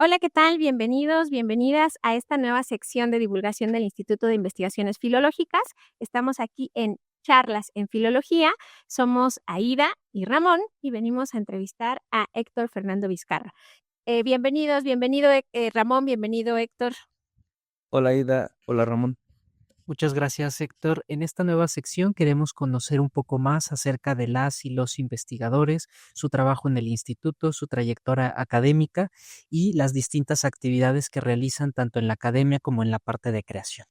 Hola, ¿qué tal? Bienvenidos, bienvenidas a esta nueva sección de divulgación del Instituto de Investigaciones Filológicas. Estamos aquí en Charlas en Filología. Somos Aida y Ramón y venimos a entrevistar a Héctor Fernando Vizcarra. Bienvenidos, bienvenido Ramón, bienvenido Héctor. Hola Ida, hola Ramón. Muchas gracias, Héctor. En esta nueva sección queremos conocer un poco más acerca de las y los investigadores, su trabajo en el instituto, su trayectoria académica y las distintas actividades que realizan tanto en la academia como en la parte de creación.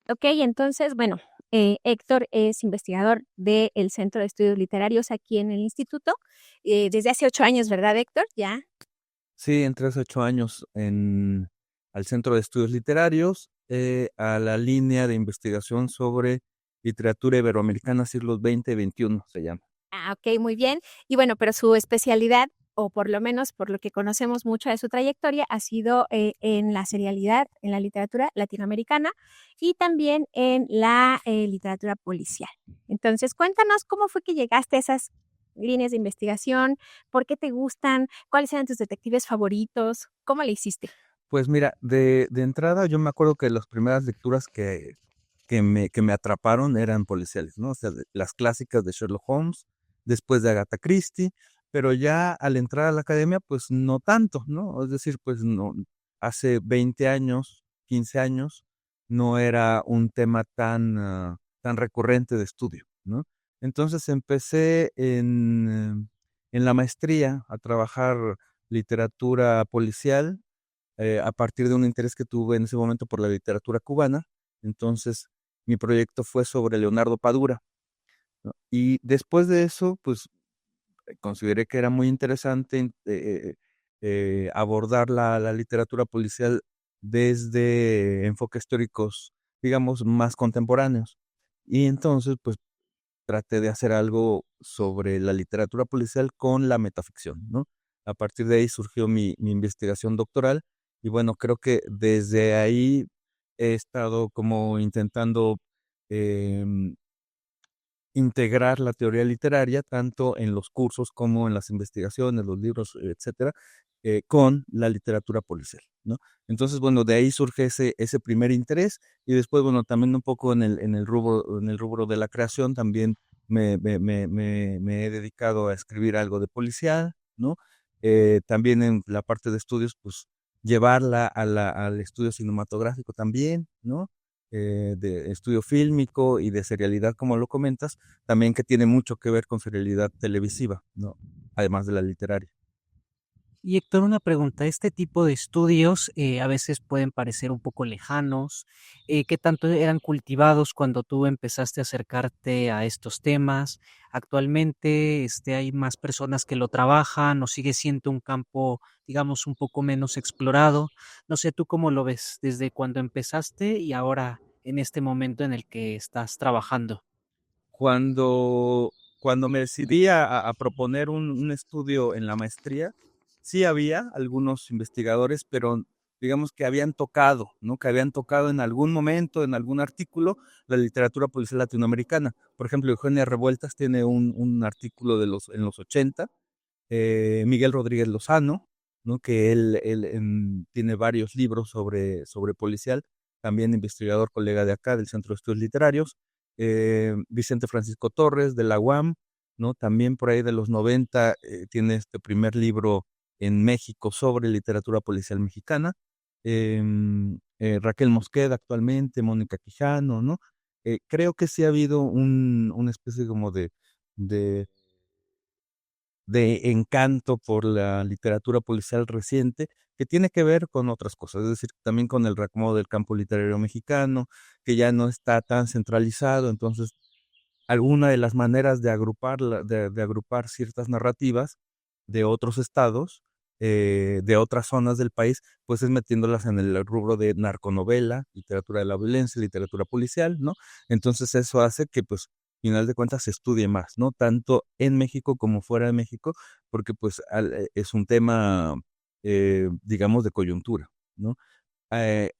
Ok, entonces, bueno, Héctor es investigador del Centro de Estudios Literarios aquí en el instituto desde hace 8 años, ¿verdad, Héctor? Ya. Sí, entré hace 8 años al Centro de Estudios Literarios, a la línea de investigación sobre literatura iberoamericana siglos XX y XXI se llama. Ah, ok, muy bien. Y bueno, pero su especialidad, o por lo menos por lo que conocemos mucho de su trayectoria, ha sido en la serialidad, en la literatura latinoamericana y también en la literatura policial. Entonces, cuéntanos cómo fue que llegaste a esas líneas de investigación, por qué te gustan, cuáles eran tus detectives favoritos, cómo le hiciste. Pues mira, de entrada yo me acuerdo que las primeras lecturas que me atraparon eran policiales, ¿no? O sea, las clásicas de Sherlock Holmes, después de Agatha Christie, pero ya al entrar a la academia, pues no tanto, ¿no? Es decir, pues no, hace 20 años, 15 años, no era un tema tan recurrente de estudio, ¿no? Entonces empecé en la maestría a trabajar literatura policial a partir de un interés que tuve en ese momento por la literatura cubana. Entonces, mi proyecto fue sobre Leonardo Padura, ¿no? Y después de eso, pues consideré que era muy interesante abordar la literatura policial desde enfoques teóricos, digamos, más contemporáneos. Y entonces, pues traté de hacer algo sobre la literatura policial con la metaficción, ¿no? A partir de ahí surgió mi investigación doctoral y bueno, creo que desde ahí he estado como intentando em, integrar la teoría literaria tanto en los cursos como en las investigaciones, los libros, etcétera, con la literatura policial, ¿no? Entonces, bueno, de ahí surge ese primer interés y después, bueno, también un poco en el rubro de la creación, también me he dedicado a escribir algo de policial, ¿no? También en la parte de estudios, pues llevarla al estudio cinematográfico también, ¿no? De estudio fílmico y de serialidad, como lo comentas, también que tiene mucho que ver con serialidad televisiva, ¿no? Además de la literaria. Y Héctor, una pregunta, este tipo de estudios a veces pueden parecer un poco lejanos. ¿Qué tanto eran cultivados cuando tú empezaste a acercarte a estos temas? Actualmente, ¿hay más personas que lo trabajan o sigue siendo un campo, digamos, un poco menos explorado? No sé, ¿tú cómo lo ves desde cuando empezaste y ahora en este momento en el que estás trabajando? Cuando me decidí a proponer un estudio en la maestría, sí había algunos investigadores, pero digamos que habían tocado, ¿no? Que habían tocado en algún momento, en algún artículo, la literatura policial latinoamericana. Por ejemplo, Eugenia Revueltas tiene un artículo en los 80, Miguel Rodríguez Lozano, ¿no? Que él tiene varios libros sobre policial, también investigador colega de acá del Centro de Estudios Literarios, Vicente Francisco Torres de la UAM, ¿no? También por ahí de los 90 tiene este primer libro en México sobre literatura policial mexicana, Raquel Mosqueda actualmente, Mónica Quijano, ¿no? Creo que sí ha habido una especie como de de encanto por la literatura policial reciente, que tiene que ver con otras cosas, es decir, también con el reacomodo del campo literario mexicano, que ya no está tan centralizado, entonces alguna de las maneras de agrupar ciertas narrativas de otros estados, de otras zonas del país, pues es metiéndolas en el rubro de narconovela, literatura de la violencia, literatura policial, ¿no? Entonces eso hace que, pues, final de cuentas se estudie más, ¿no? Tanto en México como fuera de México, porque pues es un tema, digamos, de coyuntura, ¿no?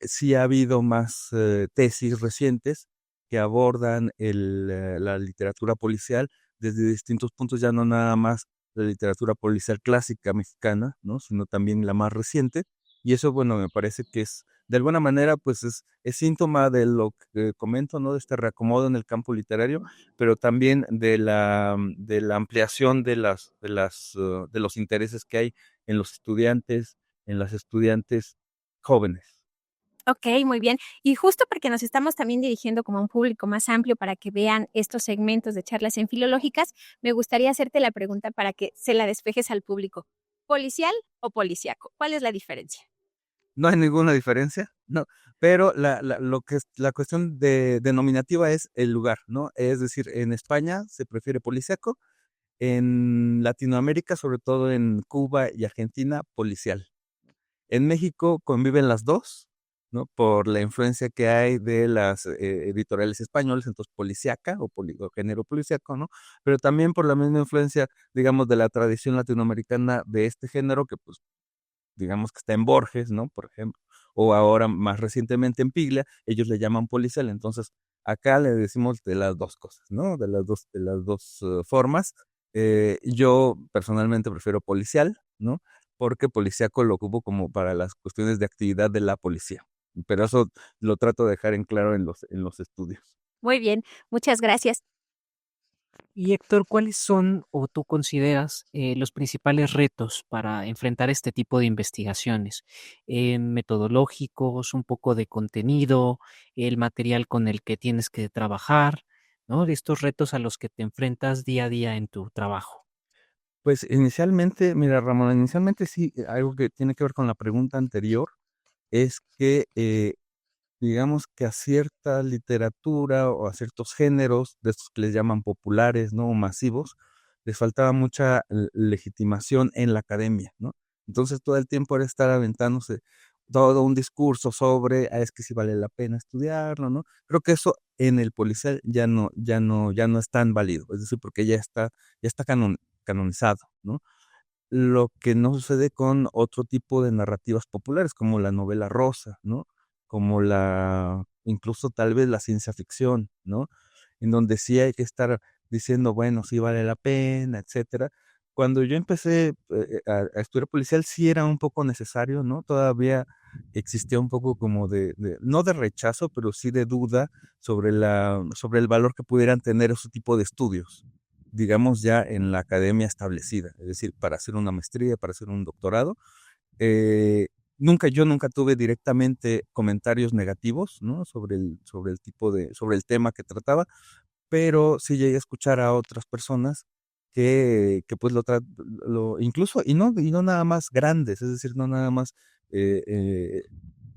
Sí ha habido más tesis recientes que abordan la literatura policial desde distintos puntos, ya no nada más la literatura policial clásica mexicana, ¿no? Sino también la más reciente. Y eso, bueno, me parece que es, de alguna manera, pues es síntoma de lo que comento, ¿no? De este reacomodo en el campo literario, pero también de la ampliación de los intereses que hay en los estudiantes, en las estudiantes jóvenes. Ok, muy bien. Y justo porque nos estamos también dirigiendo como a un público más amplio para que vean estos segmentos de charlas en filológicas, me gustaría hacerte la pregunta para que se la despejes al público. ¿Policial o policíaco? ¿Cuál es la diferencia? No hay ninguna diferencia, no, pero lo que es, la cuestión denominativa es el lugar, ¿no? Es decir, en España se prefiere policíaco, en Latinoamérica, sobre todo en Cuba y Argentina, policial. En México conviven las dos, ¿no? Por la influencia que hay de las editoriales españolas, entonces policíaca o género policíaco, ¿no? Pero también por la misma influencia, digamos, de la tradición latinoamericana de este género, que pues digamos que está en Borges, ¿no? Por ejemplo, o ahora más recientemente en Piglia, ellos le llaman policial, entonces acá le decimos de las dos cosas, ¿no? De las dos formas. Yo personalmente prefiero policial, ¿no? Porque policíaco lo ocupo como para las cuestiones de actividad de la policía, pero eso lo trato de dejar en claro en los estudios. Muy bien, muchas gracias. Y Héctor, ¿cuáles son o tú consideras los principales retos para enfrentar este tipo de investigaciones? Metodológicos, un poco de contenido, el material con el que tienes que trabajar, ¿no? De estos retos a los que te enfrentas día a día en tu trabajo. Pues inicialmente, mira, Ramón, inicialmente sí, algo que tiene que ver con la pregunta anterior es que digamos que a cierta literatura o a ciertos géneros, de estos que les llaman populares, ¿no? O masivos, les faltaba mucha legitimación en la academia, ¿no? Entonces todo el tiempo era estar aventándose todo un discurso sobre, es que sí vale la pena estudiarlo, ¿no? Creo que eso en el policial ya no es tan válido, es decir, porque ya está canonizado, ¿no? Lo que no sucede con otro tipo de narrativas populares, como la novela rosa, ¿no? Como incluso tal vez la ciencia ficción, ¿no? En donde sí hay que estar diciendo, bueno, sí vale la pena, etcétera. Cuando yo empecé a estudiar policial, sí era un poco necesario, ¿no? Todavía existía un poco como no de rechazo, pero sí de duda sobre sobre el valor que pudieran tener ese tipo de estudios, digamos, ya en la academia establecida, es decir, para hacer una maestría, para hacer un doctorado. Eh, yo nunca tuve directamente comentarios negativos, ¿no? Sobre el sobre el tema que trataba, pero sí llegué a escuchar a otras personas que pues incluso, y no nada más grandes, es decir, no nada más eh, eh,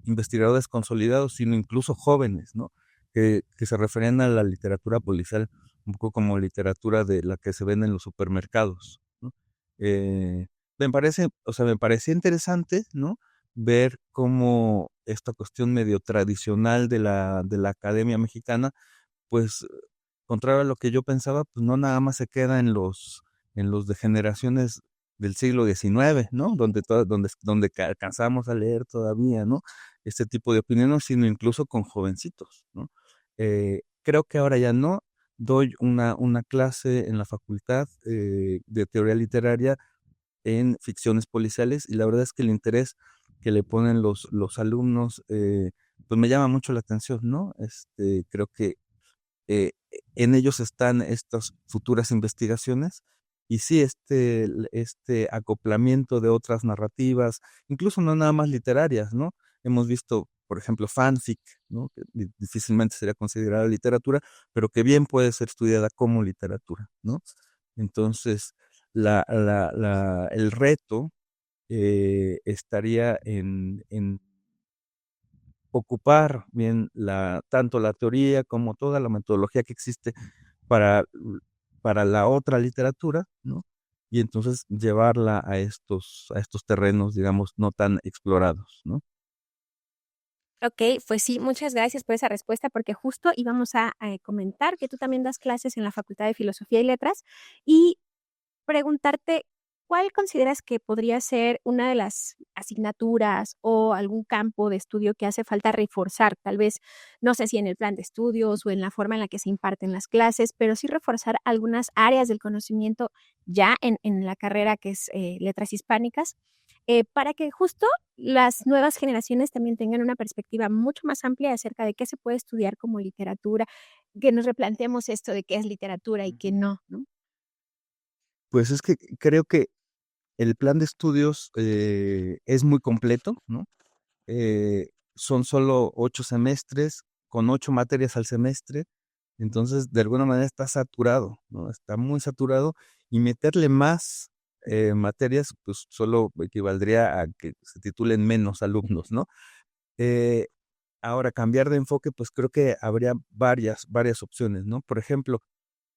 investigadores consolidados, sino incluso jóvenes, ¿no? Que se referían a la literatura policial un poco como literatura de la que se vende en los supermercados, ¿no? Eh, o sea, me parecía interesante, ¿no? Ver cómo esta cuestión medio tradicional de la academia mexicana, pues, contrario a lo que yo pensaba, pues no nada más se queda en los de generaciones del siglo XIX, ¿no? Donde alcanzamos a leer todavía, ¿no? Este tipo de opiniones, sino incluso con jovencitos, ¿no? Creo que ahora ya no. Doy una clase en la facultad de teoría literaria en ficciones policiales y la verdad es que el interés que le ponen los alumnos, pues me llama mucho la atención, ¿no? Creo que en ellos están estas futuras investigaciones y sí, este acoplamiento de otras narrativas, incluso no nada más literarias, ¿no? Hemos visto, por ejemplo, fanfic, ¿no? Que difícilmente sería considerada literatura, pero que bien puede ser estudiada como literatura, ¿no? Entonces, el reto estaría en ocupar bien tanto la teoría como toda la metodología que existe para, para la otra literatura, ¿no? Y entonces llevarla a estos terrenos, digamos, no tan explorados, ¿no? Ok, pues sí, muchas gracias por esa respuesta, porque justo íbamos a comentar que tú también das clases en la Facultad de Filosofía y Letras y preguntarte ¿cuál consideras que podría ser una de las asignaturas o algún campo de estudio que hace falta reforzar? Tal vez, no sé si en el plan de estudios o en la forma en la que se imparten las clases, pero sí reforzar algunas áreas del conocimiento ya en la carrera que es Letras Hispánicas, para que justo las nuevas generaciones también tengan una perspectiva mucho más amplia acerca de qué se puede estudiar como literatura, que nos replanteemos esto de qué es literatura y qué Ujú. no, ¿no? Pues es que creo que el plan de estudios es muy completo, ¿no? Son solo 8 semestres, con 8 materias al semestre, entonces de alguna manera está saturado, ¿no? Está muy saturado y meterle más materias, pues solo equivaldría a que se titulen menos alumnos, ¿no? Eh, Ahora, cambiar de enfoque, pues creo que habría varias opciones, ¿no? Por ejemplo,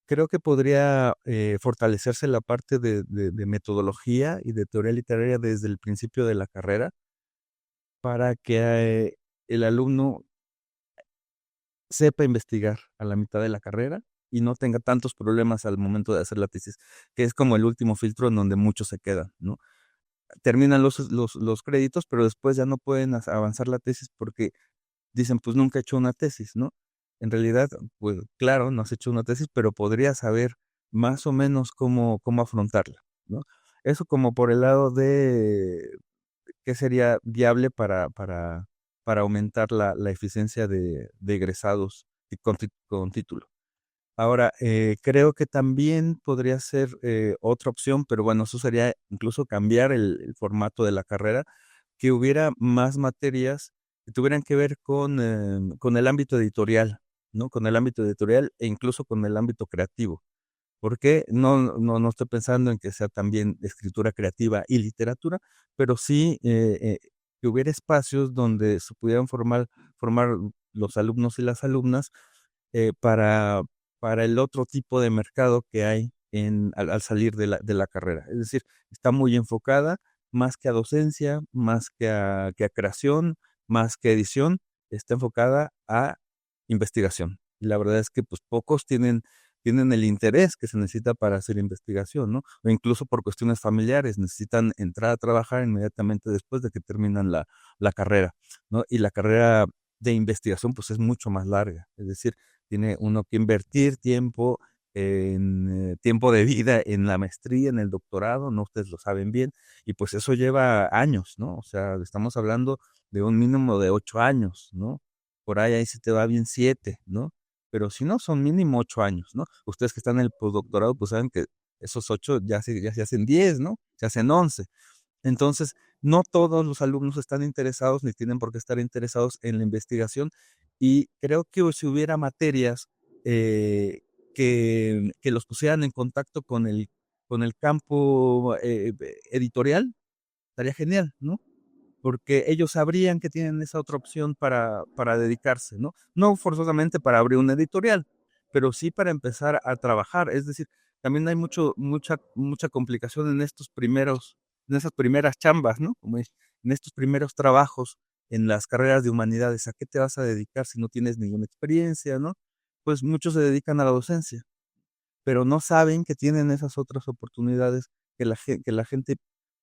creo que podría fortalecerse la parte de metodología y de teoría literaria desde el principio de la carrera para que el alumno sepa investigar a la mitad de la carrera y no tenga tantos problemas al momento de hacer la tesis, que es como el último filtro en donde muchos se quedan, ¿no? Terminan los créditos, pero después ya no pueden avanzar la tesis porque dicen, pues nunca he hecho una tesis, ¿no? En realidad, pues claro, no has hecho una tesis, pero podrías saber más o menos cómo afrontarla, ¿no? Eso como por el lado de qué sería viable para aumentar la eficiencia de egresados y con título. Ahora, creo que también podría ser otra opción, pero bueno, eso sería incluso cambiar el formato de la carrera, que hubiera más materias que tuvieran que ver con el ámbito editorial, ¿no? Con el ámbito editorial e incluso con el ámbito creativo. Porque no estoy pensando en que sea también escritura creativa y literatura, pero sí que hubiera espacios donde se pudieran formar los alumnos y las alumnas eh, para, para el otro tipo de mercado que hay al salir de la carrera. Es decir, está muy enfocada más que a docencia, más que a creación, más que edición, está enfocada a investigación. Y la verdad es que pues pocos tienen el interés que se necesita para hacer investigación, ¿no? O incluso por cuestiones familiares, necesitan entrar a trabajar inmediatamente después de que terminan la carrera, ¿no? Y la carrera de investigación pues es mucho más larga, es decir, tiene uno que invertir tiempo de vida en la maestría, en el doctorado, ¿no? Ustedes lo saben bien, y pues eso lleva años, ¿no? O sea, estamos hablando de un mínimo de 8 años, ¿no? Por ahí si te va bien 7, ¿no? Pero si no, son mínimo 8 años, ¿no? Ustedes que están en el postdoctorado, pues saben que esos 8 ya se hacen 10, ¿no? Se hacen 11. Entonces, no todos los alumnos están interesados ni tienen por qué estar interesados en la investigación y creo que si hubiera materias eh, que los pusieran en contacto con el campo editorial, estaría genial, ¿no? Porque ellos sabrían que tienen esa otra opción para dedicarse, ¿no? No forzosamente para abrir una editorial, pero sí para empezar a trabajar. Es decir, también hay mucha complicación en esas primeras chambas, ¿no? En estos primeros trabajos en las carreras de humanidades. ¿A qué te vas a dedicar si no tienes ninguna experiencia, ¿no? Pues muchos se dedican a la docencia, pero no saben que tienen esas otras oportunidades que la gente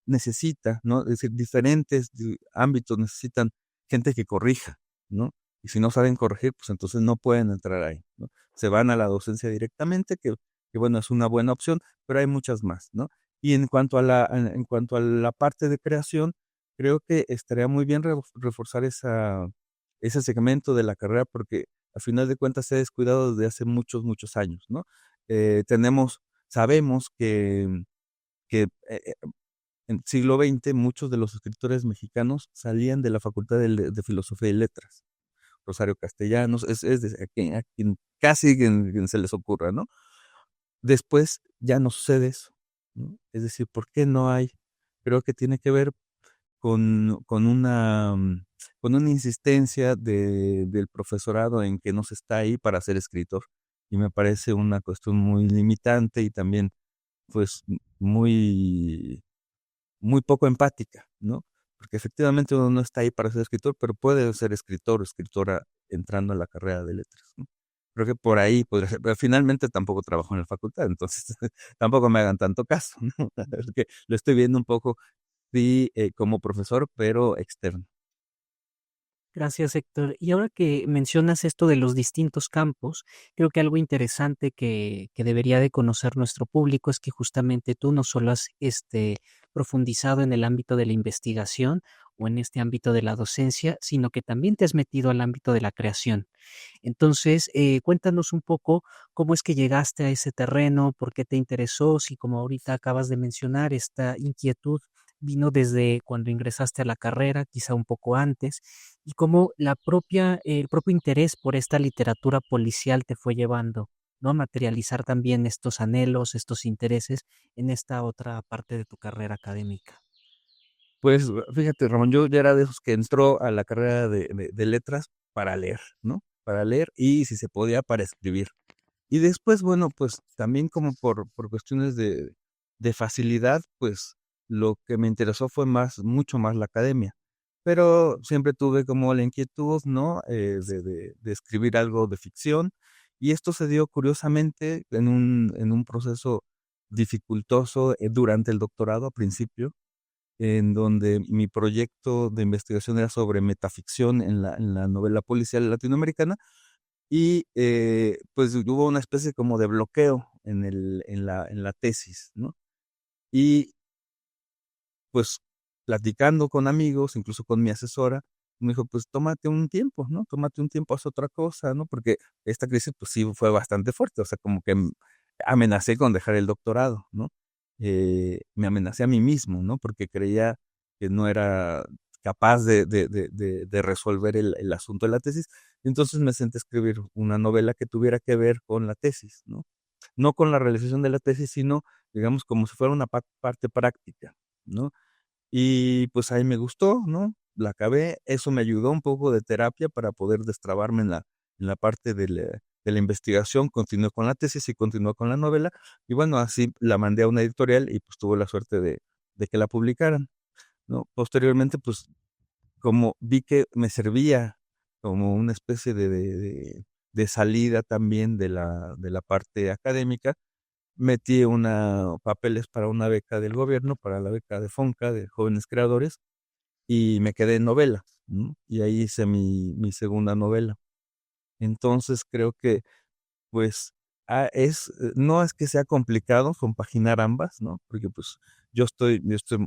necesita, ¿no? Es decir, diferentes ámbitos necesitan gente que corrija, ¿no? Y si no saben corregir, pues entonces no pueden entrar ahí, ¿no? Se van a la docencia directamente, que bueno, es una buena opción, pero hay muchas más, ¿no? Y en cuanto a la parte de creación, creo que estaría muy bien reforzar ese segmento de la carrera porque al final de cuentas se ha descuidado desde hace muchos, muchos años, ¿no? Sabemos que en el siglo XX muchos de los escritores mexicanos salían de la Facultad de Filosofía y Letras. Rosario Castellanos, es a quien casi quien se les ocurra, ¿no? Después ya no sucede eso, ¿no? Es decir, ¿por qué no hay? Creo que tiene que ver con una insistencia del profesorado en que no se está ahí para ser escritor. Y me parece una cuestión muy limitante y también, pues, muy, muy poco empática, ¿no? Porque efectivamente uno no está ahí para ser escritor, pero puede ser escritor o escritora entrando a la carrera de letras, ¿no? Creo que por ahí podría ser, pero finalmente tampoco trabajo en la facultad, entonces tampoco me hagan tanto caso, ¿no? Es que lo estoy viendo un poco, sí, como profesor, pero externo. Gracias, Héctor. Y ahora que mencionas esto de los distintos campos, creo que algo interesante que debería de conocer nuestro público es que justamente tú no solo has profundizado en el ámbito de la investigación o en este ámbito de la docencia, sino que también te has metido al ámbito de la creación. Entonces, cuéntanos un poco cómo es que llegaste a ese terreno, por qué te interesó, si como ahorita acabas de mencionar, esta inquietud vino desde cuando ingresaste a la carrera, quizá un poco antes, y cómo el propio interés por esta literatura policial te fue llevando, ¿no? A materializar también estos anhelos, estos intereses en esta otra parte de tu carrera académica. Pues, fíjate, Ramón, yo ya era de esos que entró a la carrera de letras para leer, ¿no? Para leer y, si se podía, para escribir. Y después, bueno, pues también como por cuestiones de facilidad, pues lo que me interesó fue mucho más la academia. Pero siempre tuve como la inquietud, ¿no? De escribir algo de ficción. Y esto se dio curiosamente en un proceso dificultoso durante el doctorado a principio, en donde mi proyecto de investigación era sobre metaficción en la novela policial latinoamericana y pues hubo una especie como de bloqueo en la tesis, ¿no? Y pues platicando con amigos, incluso con mi asesora, me dijo, pues tómate un tiempo, ¿no? Tómate un tiempo, haz otra cosa, ¿no? Porque esta crisis pues sí fue bastante fuerte, o sea, como que amenacé con dejar el doctorado, ¿no? Me amenacé a mí mismo, ¿no? Porque creía que no era capaz de resolver el asunto de la tesis. Entonces me senté a escribir una novela que tuviera que ver con la tesis, ¿no? No con la realización de la tesis, sino, digamos, como si fuera una parte práctica, ¿no? Y pues ahí me gustó, ¿no? La acabé, eso me ayudó un poco de terapia para poder destrabarme en la parte de la investigación, continué con la tesis y continué con la novela, y bueno, así la mandé a una editorial y pues tuve la suerte de que la publicaran, ¿no? Posteriormente, pues como vi que me servía como una especie de salida también de la parte académica, metí papeles para una beca del gobierno, para la beca de FONCA, de jóvenes creadores, y me quedé en novela, ¿no? Y ahí hice mi segunda novela. Entonces creo que, pues, no es que sea complicado compaginar ambas, ¿no? Porque pues yo estoy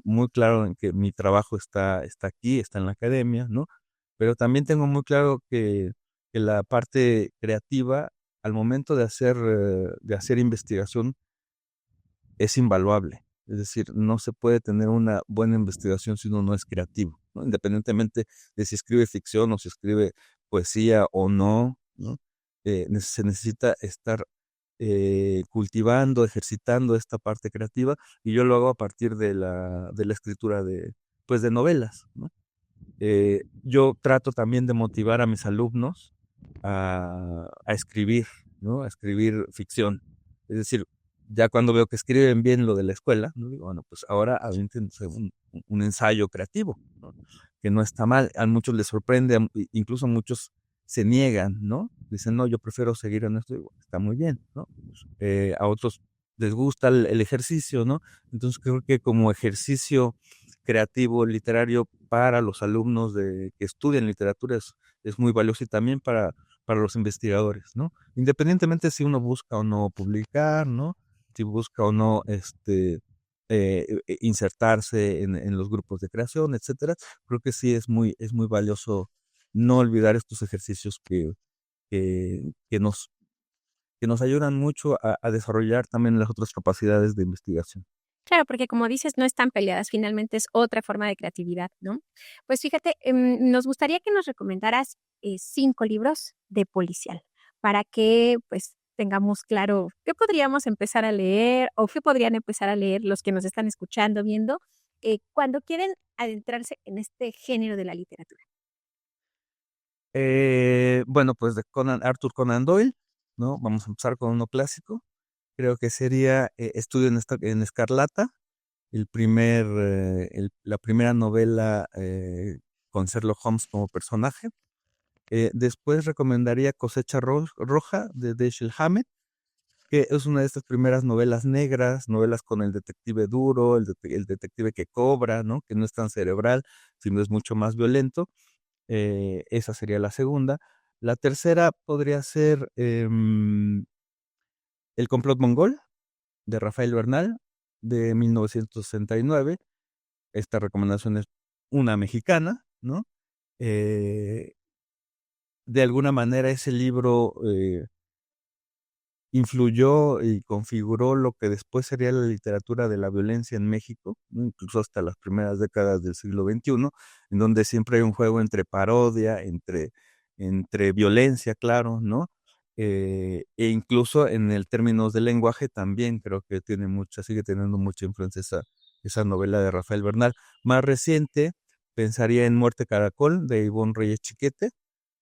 muy claro en que mi trabajo está aquí, está en la academia, ¿no? Pero también tengo muy claro que la parte creativa, al momento de hacer investigación, es invaluable. Es decir, no se puede tener una buena investigación si uno no es creativo, ¿no? Independientemente de si escribe ficción o si escribe poesía o no, ¿no? Se necesita estar cultivando, ejercitando esta parte creativa, y yo lo hago a partir de la escritura pues de novelas, ¿no? Yo trato también de motivar a mis alumnos a escribir, ¿no? A escribir ficción. Es decir, ya cuando veo que escriben bien lo de la escuela, ¿no? Digo, bueno, pues ahora aviéntense un ensayo creativo, ¿no? Que no está mal. A muchos les sorprende, incluso muchos se niegan, ¿no? Dicen, no, yo prefiero seguir en esto. Digo, está muy bien, ¿no? A otros les gusta el ejercicio, ¿no? Entonces creo que como ejercicio creativo, literario, para los alumnos que estudian literatura es muy valioso, y también para los investigadores, ¿no? Independientemente si uno busca o no publicar, ¿no? Si busca o no insertarse en los grupos de creación, etcétera. Creo que sí es muy valioso no olvidar estos ejercicios que, que nos, que nos ayudan mucho a desarrollar también las otras capacidades de investigación. Claro, porque como dices, no están peleadas, finalmente es otra forma de creatividad, ¿no? Pues fíjate, nos gustaría que nos recomendaras 5 libros de policial para que pues tengamos claro qué podríamos empezar a leer o qué podrían empezar a leer los que nos están escuchando, viendo, cuando quieren adentrarse en este género de la literatura. Bueno, pues de Arthur Conan Doyle, ¿no? Vamos a empezar con uno clásico. Creo que sería Estudio en Escarlata, la primera novela con Sherlock Holmes como personaje. Después recomendaría Cosecha Roja de Dashiell Hammett, que es una de estas primeras novelas negras, novelas con el detective duro, el detective que cobra, ¿no? Que no es tan cerebral, sino es mucho más violento. Esa sería la segunda. La tercera podría ser El complot mongol, de Rafael Bernal, de 1969. Esta recomendación es una mexicana, ¿no? Eh, de alguna manera ese libro influyó y configuró lo que después sería la literatura de la violencia en México, ¿no? Incluso hasta las primeras décadas del siglo XXI, en donde siempre hay un juego entre parodia, entre violencia, claro, ¿no? E incluso en el términos del lenguaje también creo que sigue teniendo mucha influencia esa novela de Rafael Bernal. Más reciente, pensaría en Muerte Caracol, de Ivonne Reyes Chiquete,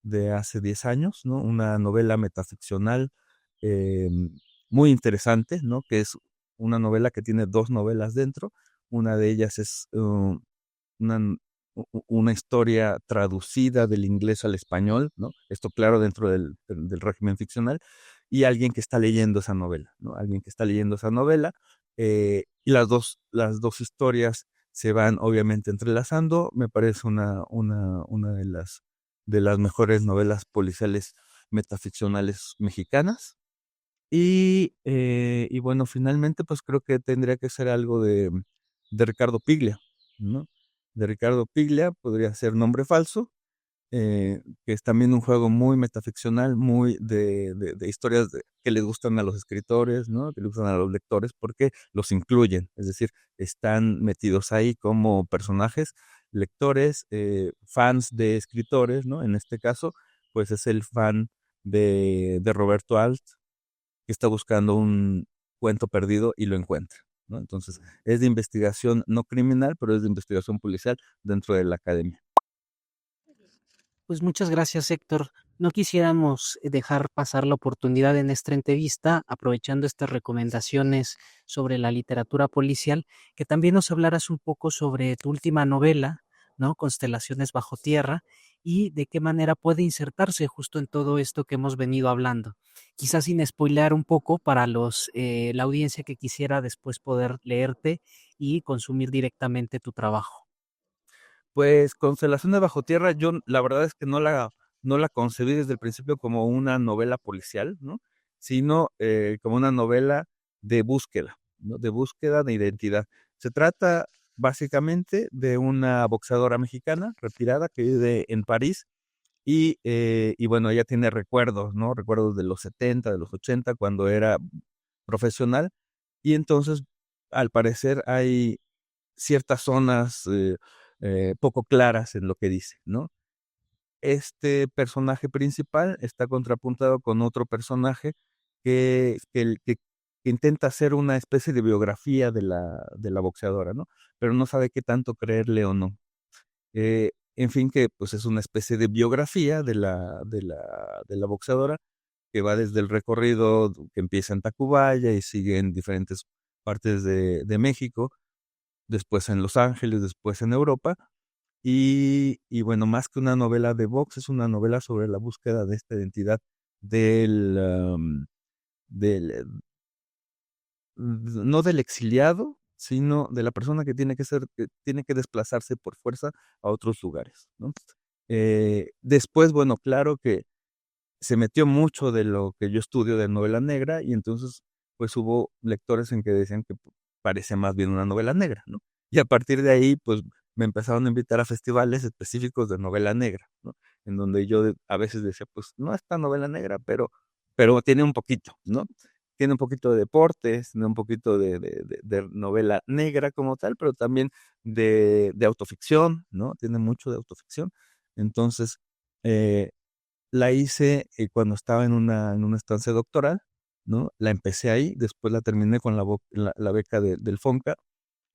de hace 10 años, ¿no? Una novela metaficcional eh, muy interesante, ¿no? Que es una novela que tiene dos novelas dentro. Una de ellas es una, una historia traducida del inglés al español, ¿no? Esto claro dentro del régimen ficcional, y alguien que está leyendo esa novela, ¿no? Alguien que está leyendo esa novela, y las dos historias se van obviamente entrelazando. Me parece una de las mejores novelas policiales metaficcionales mexicanas. Y bueno, finalmente, pues creo que tendría que ser algo de Ricardo Piglia, ¿no? De Ricardo Piglia podría ser Nombre Falso, que es también un juego muy metaficcional, muy de historias que les gustan a los escritores, ¿no? Que les gustan a los lectores, porque los incluyen, es decir, están metidos ahí como personajes, lectores, fans de escritores, ¿no? En este caso, pues es el fan de Roberto Alt, que está buscando un cuento perdido y lo encuentra, ¿no? Entonces, es de investigación no criminal, pero es de investigación policial dentro de la academia. Pues muchas gracias, Héctor. No quisiéramos dejar pasar la oportunidad en esta entrevista, aprovechando estas recomendaciones sobre la literatura policial, que también nos hablaras un poco sobre tu última novela, ¿no? Constelaciones bajo tierra, y de qué manera puede insertarse justo en todo esto que hemos venido hablando. Quizás sin spoilear un poco para la audiencia que quisiera después poder leerte y consumir directamente tu trabajo. Pues Constelaciones bajo tierra, yo la verdad es que no la concebí desde el principio como una novela policial, ¿no? Sino como una novela de búsqueda, ¿no? De búsqueda de identidad. Se trata básicamente de una boxeadora mexicana retirada que vive en París y bueno, ella tiene recuerdos, ¿no? Recuerdos de los 70, de los 80, cuando era profesional, y entonces, al parecer, hay ciertas zonas poco claras en lo que dice, ¿no? Este personaje principal está contrapuntado con otro personaje que intenta hacer una especie de biografía de la boxeadora, ¿no? Pero no sabe qué tanto creerle o no. En fin, que pues es una especie de biografía de la boxeadora, que va desde el recorrido que empieza en Tacubaya y sigue en diferentes partes de México, después en Los Ángeles, después en Europa. Y bueno, más que una novela de box, es una novela sobre la búsqueda de esta identidad del, del no del exiliado, sino de la persona que tiene que desplazarse por fuerza a otros lugares, ¿no? Después, bueno, claro que se metió mucho de lo que yo estudio de novela negra, y entonces, pues hubo lectores en que decían que parecía más bien una novela negra, ¿no? Y a partir de ahí, pues me empezaron a invitar a festivales específicos de novela negra, ¿no? En donde yo a veces decía, pues no es tan novela negra, pero tiene un poquito, ¿no? Tiene un poquito de deportes, tiene un poquito de novela negra como tal, pero también de autoficción, ¿no? Tiene mucho de autoficción. Entonces, eh, la hice cuando estaba en una estancia doctoral, ¿no? La empecé ahí, después la terminé con la beca del FONCA,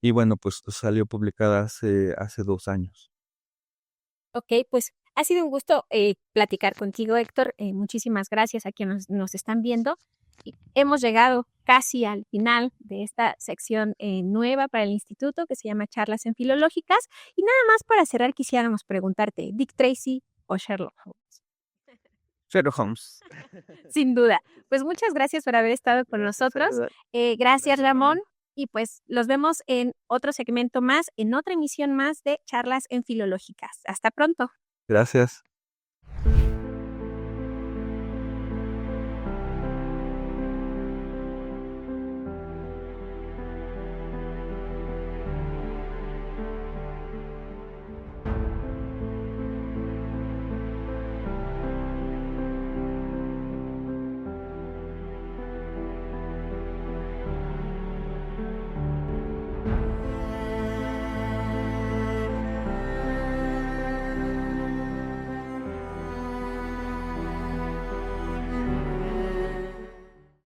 y bueno, pues salió publicada hace 2 años. Ok, pues ha sido un gusto platicar contigo, Héctor. Muchísimas gracias a quienes nos están viendo. Y hemos llegado casi al final de esta sección nueva para el instituto que se llama Charlas en Filológicas. Y nada más para cerrar, quisiéramos preguntarte, ¿Dick Tracy o Sherlock Holmes? Sherlock Holmes. Sin duda. Pues muchas gracias por haber estado con nosotros. Gracias, Ramón. Y pues los vemos en otro segmento más, en otra emisión más de Charlas en Filológicas. Hasta pronto. Gracias.